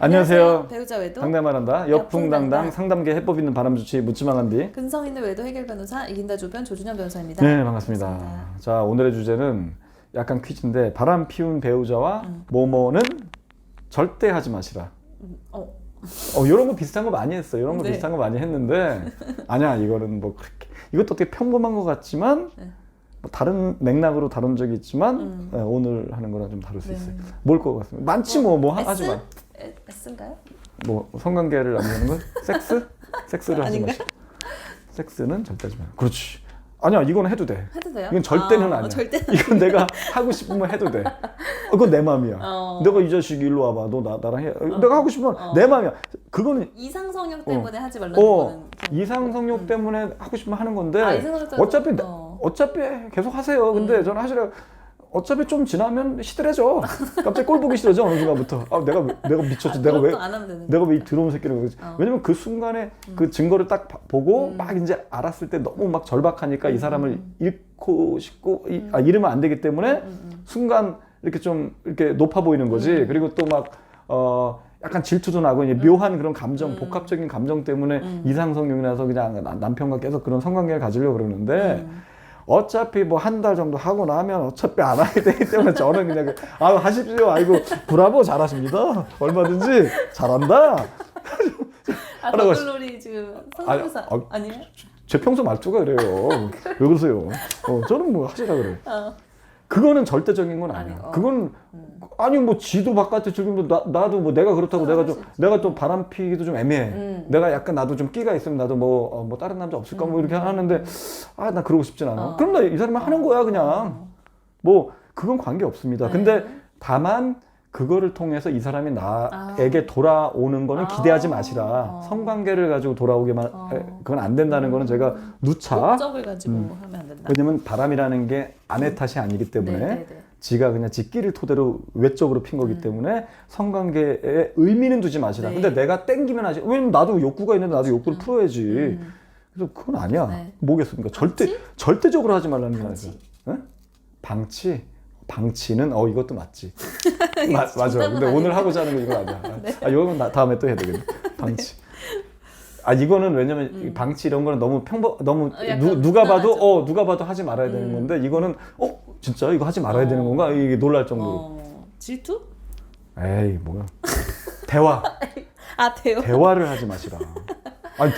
안녕하세요. 배우자 외도 상담하란다. 여풍당당 상담계 해법 있는 바람주치 묻지마간디. 근성 있는 외도 해결 변호사 이긴다 조변 조준현 변호사입니다. 네, 반갑습니다. 자, 오늘의 주제는 약간 퀴즈인데 바람 피운 배우자와 뭐뭐는 절대 하지 마시라. 이런 거 비슷한 거 많이 했어요. 이런 거 네. 비슷한 거 많이 했는데 아니야, 이거는 뭐 그렇게 이것도 되게 평범한 것 같지만 뭐 다른 맥락으로 다룬 적이 있지만 오늘 하는 거랑 좀 다를 수 있어요. 뭘 것 같습니다. 많지 뭐 하지 마. S인가요? 뭐 성관계를 안 하는 건 섹스? 섹스를 하지 마시고. 섹스는 절대 하지 마. 그렇지. 아니야, 이건 해도 돼. 해도 돼요? 이건 절대는 아니야. 이건 내가 하고 싶으면 해도 돼. 그건 내 맘이야. 내가 이 자식 일로 와봐. 너 나랑 해. 내가 하고 싶으면 내 맘이야. 그거는 이상성욕 때문에 하지 말라는 거는. 이상성욕 때문에 하고 싶으면 하는 건데 어차피 어차피 계속 하세요. 근데 저는 사실은 어차피 좀 지나면 시들해져. 갑자기 꼴 보기 싫어져 어느 순간부터. 내가 미쳤지. 내가 왜 이 더러운 새끼를 그러지? 왜냐면 그 순간에 그 증거를 딱 보고 막 이제 알았을 때 너무 막 절박하니까 이 사람을 잃고 싶고 잃으면 안 되기 때문에 순간 이렇게 좀 이렇게 높아 보이는 거지. 그리고 또 막 약간 질투도 나고 이제 묘한 그런 감정, 복합적인 감정 때문에 이상성욕이라서 그냥 남편과 계속 그런 성관계를 가지려고 그러는데. 어차피 뭐 한 달 정도 하고 나면 어차피 안 하게 되기 때문에 저는 그냥 하십시오. 아이고 브라보 잘하십니다. 얼마든지 잘한다. 버글놀이 지금 성대모사 아니에요? 제 평소 말투가 그래요. 왜 그러세요? 저는 뭐 하시라 그래요. 그거는 절대적인 건 아니야. 그건 아니 뭐 지도 바깥에 지금 나도 뭐 내가 그렇다고 내가 좀 바람 피기도 좀 애매해. 내가 약간 나도 좀 끼가 있으면 나도 뭐 다른 남자 없을까 뭐 이렇게 하는데 나 그러고 싶진 않아. 그럼 나 이 사람은 하는 거야 그냥. 뭐 그건 관계 없습니다. 근데 다만 그거를 통해서 이 사람이 나에게 돌아오는 거는 기대하지 마시라. 성관계를 가지고 돌아오게만 그건 안 된다는 거는 제가 누차 목적을 가지고 하면 안 된다. 왜냐면 바람이라는 게 아내 탓이 아니기 때문에 지가 그냥 지끼를 토대로 외적으로 핀 거기 때문에 성관계에 의미는 두지 마시라. 근데 내가 땡기면 하지. 왜냐면 나도 욕구가 있는데 나도 욕구를 풀어야지. 그래서 그건 아니야. 뭐겠습니까? 절대적으로 하지 말라는 거죠. 방치? 방치는 이것도 맞지. 맞아. 근데 오늘 하고자 하는 거 이거 아니야. 이건 다음에 또 해야 되겠네. 방치. 이거는 왜냐면 방치 이런 거는 너무 누가 봐도 하지 말아야 되는 건데 이거는 진짜 이거 하지 말아야 되는 건가? 이게 놀랄 정도로. 질투? 에이 뭐야. 대화. 대화를 하지 마시라.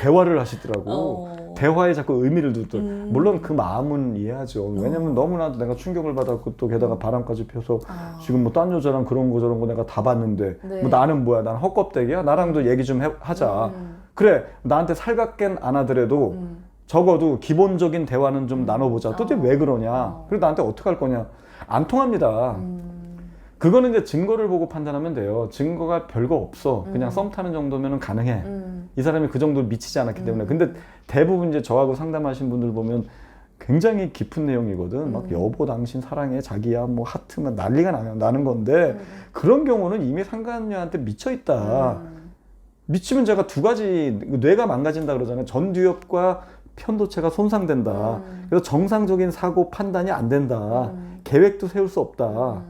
대화를 하시더라고. 대화에 자꾸 의미를 두더라고. 물론 그 마음은 이해하죠. 왜냐면 너무나도 내가 충격을 받았고 또 게다가 바람까지 펴서 지금 뭐 딴 여자랑 그런 거 저런 거 내가 다 봤는데 뭐 나는 뭐야? 나는 헛껍데기야? 나랑도 얘기 좀 하자. 그래, 나한테 살갑게 안 하더라도 적어도 기본적인 대화는 좀 나눠보자. 도대체 왜 그러냐? 그리고 나한테 어떻게 할 거냐? 안 통합니다. 그거는 이제 증거를 보고 판단하면 돼요. 증거가 별거 없어. 그냥 썸 타는 정도면 가능해. 이 사람이 그 정도로 미치지 않았기 때문에. 근데 대부분 이제 저하고 상담하신 분들 보면 굉장히 깊은 내용이거든. 막 여보 당신 사랑해 자기야 뭐 하트 막 난리가 나는 건데 그런 경우는 이미 상간녀한테 미쳐 있다. 미치면 제가 두 가지 뇌가 망가진다 그러잖아요. 전두엽과 편도체가 손상된다. 그래서 정상적인 사고 판단이 안 된다. 계획도 세울 수 없다.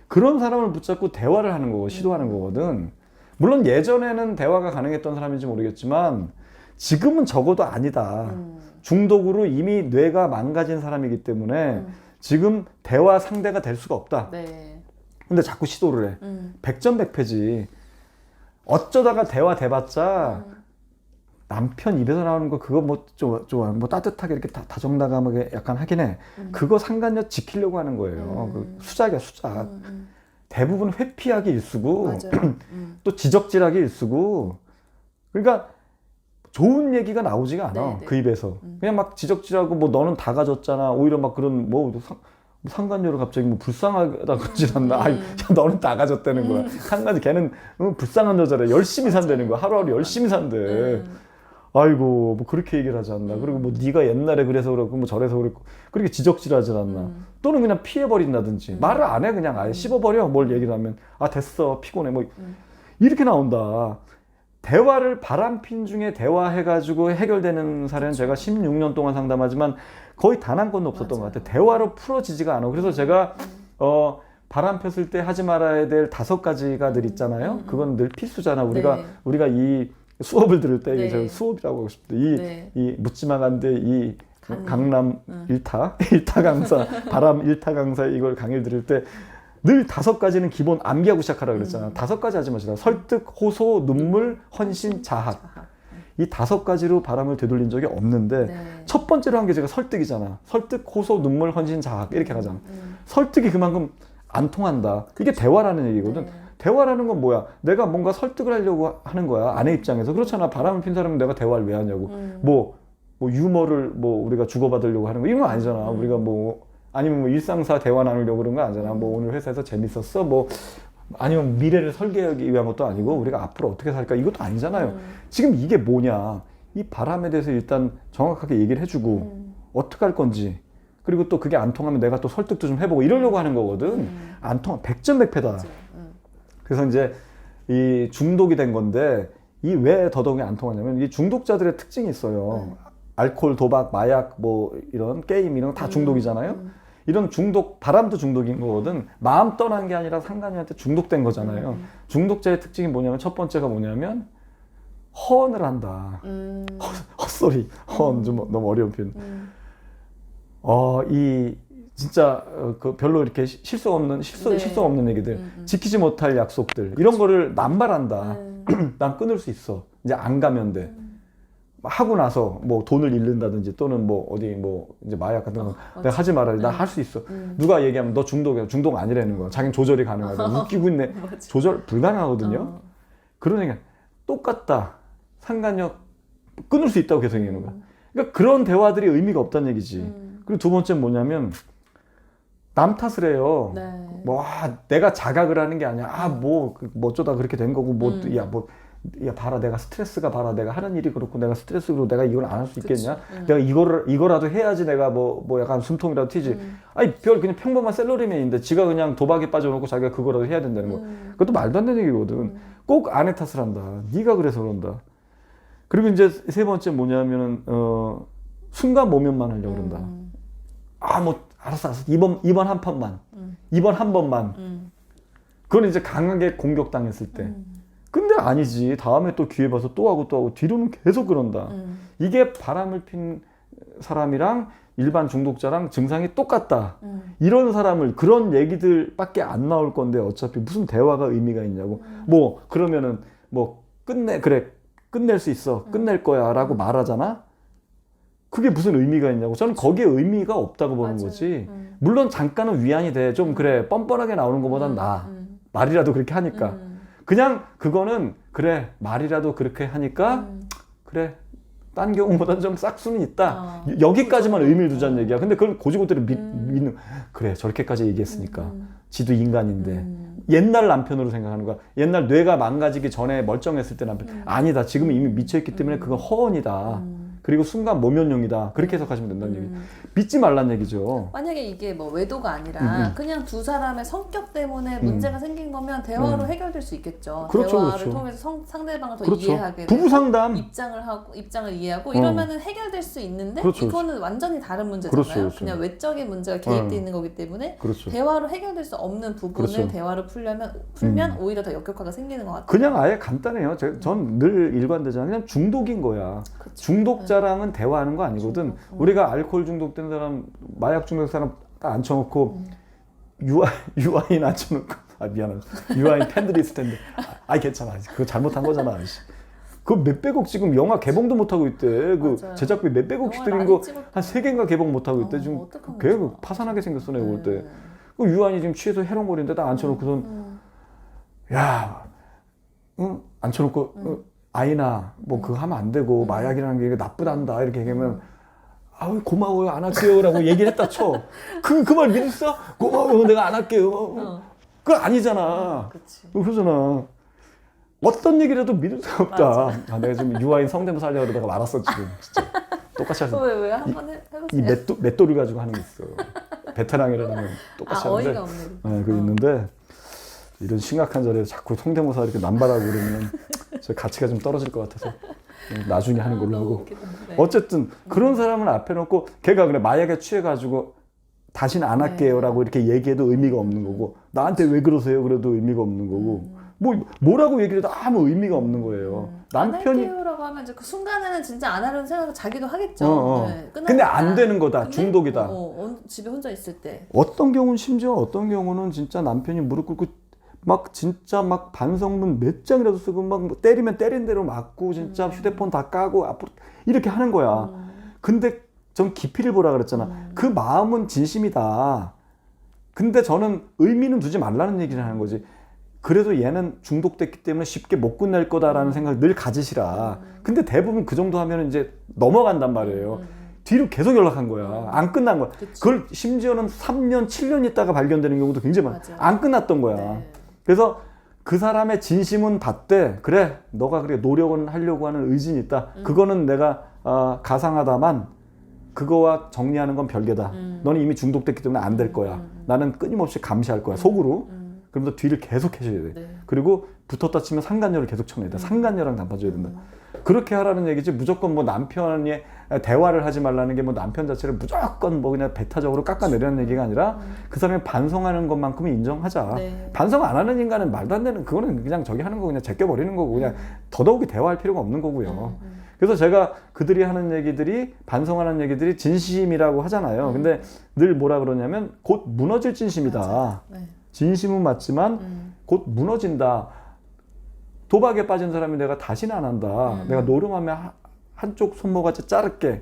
그런 사람을 붙잡고 대화를 하는 거고 시도하는 거거든. 물론 예전에는 대화가 가능했던 사람인지 모르겠지만 지금은 적어도 아니다. 중독으로 이미 뇌가 망가진 사람이기 때문에 지금 대화 상대가 될 수가 없다. 근데 자꾸 시도를 해. 백전백패지. 어쩌다가 대화 돼봤자 남편 입에서 나오는 거 그거 뭐 뭐 따뜻하게 이렇게 다정다감하게 약간 하긴 해. 그거 상간녀 지키려고 하는 거예요. 그 수작이야 수작. 대부분 회피하기 일쑤고 또 지적질하기 일쑤고. 그러니까 좋은 얘기가 나오지가 않아. 그 입에서. 그냥 막 지적질하고 뭐 너는 다 가졌잖아. 오히려 막 그런 상간녀를 갑자기 뭐 불쌍하다 그러질 않나. 너는 다 가졌다는 거야. 상간녀 걔는 불쌍한 여자래. 열심히 산다는 거야. 하루하루 열심히 산대. 아이고 뭐 그렇게 얘기를 하지 않나. 그리고 뭐 네가 옛날에 그래서 그렇고 뭐 저래서 그랬고 그렇게 지적질하지 않나. 또는 그냥 피해버린다든지 말을 안 해. 그냥 아예 씹어버려. 뭘 얘기를 하면 됐어 피곤해 뭐 이렇게 나온다. 대화를 바람핀 중에 대화해가지고 해결되는 사례는 제가 16년 동안 상담하지만 거의 단 한 건도 없었던 것 같아요. 대화로 풀어지지가 않아. 그래서 제가 바람 폈을 때 하지 말아야 될 5가지가 늘 있잖아요. 그건 늘 필수잖아. 우리가 이 수업을 들을 때 네. 이제 수업이라고 하고 싶은데 네. 이 묻지마 간데 이 강남 일타 강사 바람 일타 강사 이걸 강의를 들을 때 늘 5가지는 기본 암기하고 시작하라고 그랬잖아. 5가지 하지 마시라. 설득, 호소, 눈물, 헌신, 자학. 이 5가지로 바람을 되돌린 적이 없는데 네. 첫 번째로 한 게 제가 설득이잖아. 설득, 호소, 눈물, 헌신, 자학 이렇게 가잖아. 설득이 그만큼 안 통한다. 이게 대화라는 얘기거든. 네. 대화라는 건 뭐야? 내가 뭔가 설득을 하려고 하는 거야. 아내 입장에서. 그렇잖아. 바람을 핀 사람은 내가 대화를 왜 하냐고. 뭐 유머를 우리가 주고받으려고 하는 거 이런 건 아니잖아. 우리가 아니면 일상사 대화 나누려고 그런 거 아니잖아. 오늘 회사에서 재밌었어. 아니면 미래를 설계하기 위한 것도 아니고 우리가 앞으로 어떻게 살까 이것도 아니잖아요. 지금 이게 뭐냐. 이 바람에 대해서 일단 정확하게 얘기를 해주고 어떻게 할 건지 그리고 또 그게 안 통하면 내가 또 설득도 좀 해보고 이러려고 하는 거거든. 안 통하면 백전백패다. 그래서 이제 이 중독이 된 건데 이 왜 더더욱이 안 통하냐면 이 중독자들의 특징이 있어요. 알코올, 도박, 마약 이런 게임 이런 거 다 중독이잖아요. 이런 중독, 바람도 중독인 거거든. 마음 떠난 게 아니라 상간이한테 중독된 거잖아요. 중독자의 특징이 뭐냐면 첫 번째가 뭐냐면 허언을 한다. 헛소리, 허언 좀 너무 어려운 표현. 진짜 그 별로 이렇게 실수 없는 얘기들, 지키지 못할 약속들 이런 거를 남발한다. 난 끊을 수 있어. 이제 안 가면 돼. 하고 나서 돈을 잃는다든지 또는 어디 이제 마약 같은 거 내가 하지 말아야 돼. 나 할 수 있어. 누가 얘기하면 너 중독이야. 중독 아니라는 거야. 자기는 조절이 가능하다. 웃기고 있네. 조절 불가능하거든요. 그런 얘기가 똑같다. 상관력 끊을 수 있다고 계속 얘기하는 거야. 그러니까 그런 대화들이 의미가 없다는 얘기지. 그리고 두 번째는 뭐냐면 남 탓을 해요. 네. 내가 자각을 하는 게 아니야. 어쩌다 그렇게 된 거고 야 봐라 내가 스트레스가 봐라 내가 하는 일이 그렇고 내가 스트레스로 내가 이걸 안 할 수 있겠냐. 내가 이거라도 해야지 내가 약간 숨통이라도 튀지. 아니 그냥 평범한 셀러리맨인데 지가 그냥 도박에 빠져놓고 자기가 그거라도 해야 된다는 거. 그것도 말도 안 되는 얘기거든. 꼭 아내 탓을 한다. 네가 그래서 그런다. 그리고 이제 세 번째 뭐냐면은 순간 모면만 하려고 그런다. 알았어 이번 한 판만 이번 한 번만. 그건 이제 강하게 공격당했을 때. 근데 아니지. 다음에 또 기회 봐서 또 하고 뒤로는 계속 그런다. 이게 바람을 핀 사람이랑 일반 중독자랑 증상이 똑같다. 이런 사람을 그런 얘기들밖에 안 나올 건데 어차피 무슨 대화가 의미가 있냐고. 그러면은 끝낼 수 있어. 끝낼 거야 라고 말하잖아. 그게 무슨 의미가 있냐고. 저는 거기에 의미가 없다고 보는 거지. 물론 잠깐은 위안이 돼. 좀 그래 뻔뻔하게 나오는 것보단 나아. 말이라도 그렇게 하니까. 그냥 그거는 그래 말이라도 그렇게 하니까 그래 딴 경우보다는 좀 싹수는 있다. 여기까지만 의미를 두자는 얘기야. 근데 그걸 고지고대로 믿는. 그래 저렇게까지 얘기했으니까 지도 인간인데. 옛날 남편으로 생각하는 거야. 옛날 뇌가 망가지기 전에 멀쩡했을 때 남편. 아니다. 지금 이미 미쳐있기 때문에 그건 허언이다. 그리고 순간 모면용이다. 그렇게 해석하시면 된다는 얘기. 믿지 말란 얘기죠. 만약에 이게 외도가 아니라 그냥 두 사람의 성격 때문에 문제가 생긴 거면 대화로 해결될 수 있겠죠. 그렇죠, 대화를 그렇죠. 통해서 상대방을 더 그렇죠. 이해하게 부부 상담. 입장을 이해하고 이러면은 해결될 수 있는데 그렇죠, 이거는 완전히 다른 문제잖아요. 그렇죠. 그냥 외적인 문제가 개입되어 있는 거기 때문에 그렇죠. 대화로 해결될 수 없는 부분을 그렇죠. 대화로 풀면 오히려 더 역효과가 생기는 것 같아요. 그냥 아예 간단해요. 전 늘 일관되잖아요. 그냥 중독인 거야. 그쵸. 중독자랑은 대화하는 거 아니거든. 우리가 알코올 중독된 사람, 마약 중독된 사람 딱 앉혀놓고 유아인 앉혀놓고 미안하다. 유아인 팬들이 있을 텐데 괜찮아. 그거 잘못한 거잖아. 그 몇백억 지금 영화 개봉도 못하고 있대. 그 제작비 몇백억씩 들인 거 한 3개인가 개봉 못하고 있대. 지금 계속 파산하게 생겼어 내가 볼 때. 그 유아인이 지금 취해서 해롱거리는데 딱 앉혀놓고선 야 앉혀놓고 아이나 그거 하면 안 되고 마약이라는 게 나쁘단다 이렇게 얘기하면 고마워요 안 할게요 라고 얘기를 했다 쳐. 그 말 믿었어? 고마워요 내가 안 할게요. 그거 아니잖아. 그러잖아. 어떤 얘기라도 믿을 수 없다. 내가 지금 유아인 성대모사 하려고 그러다가 말았어 지금 진짜. 똑같이 하세요. 왜 한번 해보세요. 이 맷돌을 가지고 하는 게 있어. 베테랑이라는 건 똑같이 하는데. 어이가 없네. 그게 있는데 이런 심각한 자리에 자꾸 성대모사 이렇게 남발하고 그러면 저 가치가 좀 떨어질 것 같아서 나중에 하는 걸로 하고. 네. 어쨌든 그런 사람을 앞에 놓고 걔가 그래 마약에 취해가지고 다시는 안 할게요라고 이렇게 얘기해도 의미가 없는 거고 나한테 왜 그러세요? 그래도 의미가 없는 거고 뭐라고 얘기를 해도 아무 의미가 없는 거예요. 남편이 안 할게요라고 하면 이제 그 순간에는 진짜 안 하려는 생각을 자기도 하겠죠. 네, 근데 안 되는 거다. 중독이다. 집에 혼자 있을 때. 어떤 경우는 심지어 어떤 경우는 진짜 남편이 무릎 꿇고 막 진짜 막 반성문 몇 장이라도 쓰고 막 때리면 때린 대로 맞고 진짜 휴대폰 다 까고 앞으로 이렇게 하는 거야. 근데 전 깊이를 보라 그랬잖아. 그 마음은 진심이다. 근데 저는 의미는 두지 말라는 얘기를 하는 거지. 그래도 얘는 중독됐기 때문에 쉽게 못 끝낼 거다라는 생각을 늘 가지시라. 근데 대부분 그 정도 하면 이제 넘어간단 말이에요. 뒤로 계속 연락한 거야. 안 끝난 거야. 그치. 그걸 심지어는 3년, 7년 있다가 발견되는 경우도 굉장히 많아. 안 끝났던 거야. 네. 그래서 그 사람의 진심은 봤대. 그래, 너가 그래 노력은 하려고 하는 의지는 있다. 그거는 내가 가상하다만 그거와 정리하는 건 별개다. 너는 이미 중독됐기 때문에 안 될 거야. 나는 끊임없이 감시할 거야. 속으로. 그러면서 뒤를 계속 해줘야 돼. 네. 그리고 붙었다 치면 상간녀를 계속 쳐내야 돼. 상간녀랑 담봐줘야 된다. 그렇게 하라는 얘기지. 무조건 뭐 남편이 대화를 하지 말라는 게 뭐 남편 자체를 무조건 뭐 그냥 배타적으로 깎아내려는 얘기가 아니라 그 사람이 반성하는 것만큼은 인정하자. 네. 반성 안 하는 인간은 말도 안 되는 그거는 그냥 저기 하는 거 그냥 제껴버리는 거고 그냥 더더욱이 대화할 필요가 없는 거고요. 그래서 제가 그들이 하는 얘기들이 반성하는 얘기들이 진심이라고 하잖아요. 근데 늘 뭐라 그러냐면 곧 무너질 진심이다. 네. 진심은 맞지만 곧 무너진다. 도박에 빠진 사람이 내가 다시는 안 한다. 내가 노름하면 한쪽 손모가지 자를게.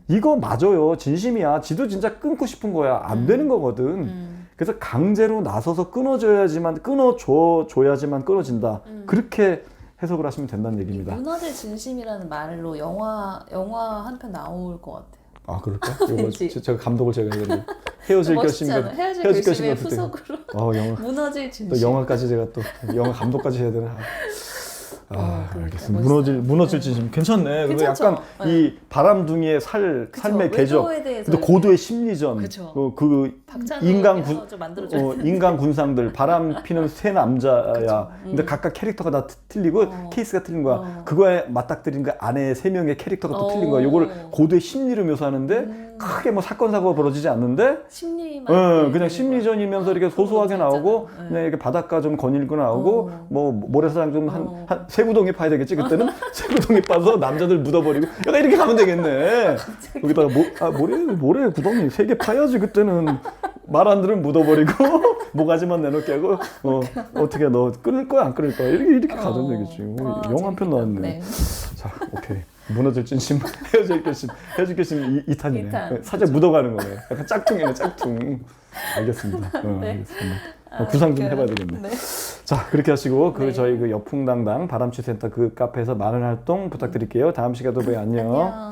이거 맞아요. 진심이야. 지도 진짜 끊고 싶은 거야. 안 되는 거거든. 그래서 강제로 나서서 끊어줘야지만 끊어줘야지만 그렇게 해석을 하시면 된다는 얘기입니다. 무너질 진심이라는 말로 영화 한 편 나올 것 같아요. 아 그럴까? 이거 제가 감독을 제가 해야 헤어질 결심과 헤어질 결심의 후속으로 영화 무너질 진심. 또 영화까지 제가 또 영화 감독까지 해야 되나? 알겠습니다. 멋있어요. 무너질 진심 괜찮네. 근데 괜찮죠? 약간 네. 이 바람둥이의 삶의 궤적, 근데 고도의 심리전, 그 인간 군상들, 바람 피는 세 남자야. 근데 각각 캐릭터가 다 틀리고 케이스가 틀린 거야. 그거에 맞닥뜨린 그 안에 세 명의 캐릭터가 또 틀린 거야. 이걸 고도의 심리로 묘사하는데 크게 뭐 사건 사고가 벌어지지 않는데 심리만 그냥 심리전이면서 이렇게 소소하게 나오고 그냥 이렇게 바닷가 좀 거닐고 나오고 뭐 모래사장 좀 한 세구덩이 파야 되겠지 그때는 세구덩이 파서 남자들 묻어버리고 약간 이렇게 가면 되겠네. 여기다가 모래 구덩이 3개 파야지 그때는. 말 안 들으면 묻어버리고 모가지만 내놓게 하고 어떻게 너 끊을 거야 안 끊을 거야 이렇게 가던 얘기지. 영화 한 편 나왔네. 네. 자 오케이. 무너질 진심, 헤어질 결심 2탄이네. 2탄. 살짝 묻어가는 거네. 약간 짝퉁이네, 짝퉁. 알겠습니다. 네. 알겠습니다. 구상 좀 해봐야 되겠네. 네. 자, 그렇게 하시고 네. 저희 그 여풍당당 바람취센터 그 카페에서 많은 활동 부탁드릴게요. 다음 시간에 또 봬요. 안녕.